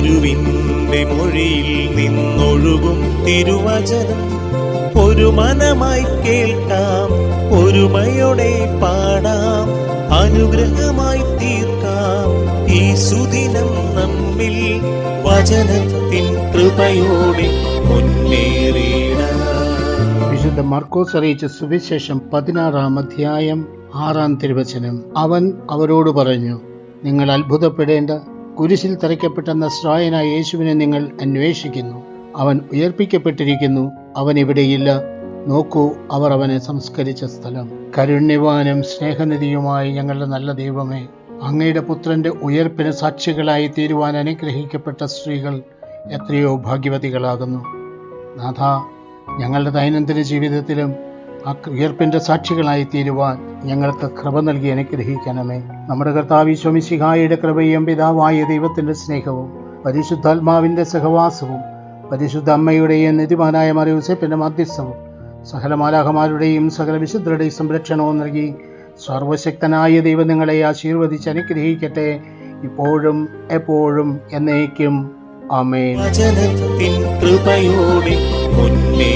ഗുരുവിൻ്റെ മൊഴിയിൽ നിന്നൊഴുകും തിരുവചനം ഒരു മനമായി കേൾക്കാം, ഒരുമയോടെ പാടാം, അനുഗ്രഹമായി തീർക്കാം ഈ സുദിനം നമ്മിൽ വചനത്തിൻ കൃപയോടെ മുന്നേറിയിടാം. വിശുദ്ധ മർക്കോസ് അറിയിച്ച സുവിശേഷം 16-ാം അധ്യായം 6-ാം തിരുവചനം. അവൻ അവരോട് പറഞ്ഞു, നിങ്ങൾ അത്ഭുതപ്പെടേണ്ട, കുരിശിൽ തറയ്ക്കപ്പെട്ട നസ്രായനായ യേശുവിനെ നിങ്ങൾ അന്വേഷിക്കുന്നു. അവൻ ഉയർപ്പിക്കപ്പെട്ടിരിക്കുന്നു, അവൻ ഇവിടെയില്ല. നോക്കൂ, അവർ അവനെ സംസ്കരിച്ച സ്ഥലം. കരുണ്യവാനും സ്നേഹനിധിയുമായി ഞങ്ങളുടെ നല്ല ദൈവമേ, അങ്ങയുടെ പുത്രന്റെ ഉയർപ്പിന് സാക്ഷികളായി തീരുവാൻ അനുഗ്രഹിക്കപ്പെട്ട സ്ത്രീകൾ എത്രയോ ഭാഗ്യവതികളാകുന്നു. നാഥ, ഞങ്ങളുടെ ദൈനംദിന ജീവിതത്തിലും ആ ഉയർപ്പിന്റെ സാക്ഷികളായി തീരുവാൻ ഞങ്ങൾക്ക് കൃപ നൽകി അനുഗ്രഹിക്കണമേ. നമ്മുടെ കർത്താവ് ഈശോ മിശിഹായുടെ കൃപയും പിതാവായ ദൈവത്തിന്റെ സ്നേഹവും പരിശുദ്ധാത്മാവിന്റെ സഹവാസവും പരിശുദ്ധ അമ്മയുടെയും നീതിമാനായ മറിയൂസേപ്പിന്റെ മധ്യസ്ഥവും സകല മാലാഖമാരുടെയും സകല വിശുദ്ധരുടെയും സംരക്ഷണവും നൽകി സർവശക്തനായ ദൈവം നിങ്ങളെ ആശീർവദിച്ച് അനുഗ്രഹിക്കട്ടെ, ഇപ്പോഴും എപ്പോഴും എന്നേക്കും. ആമേൻ. വചനത്തിൻ കൃപയോടെ മുന്നേ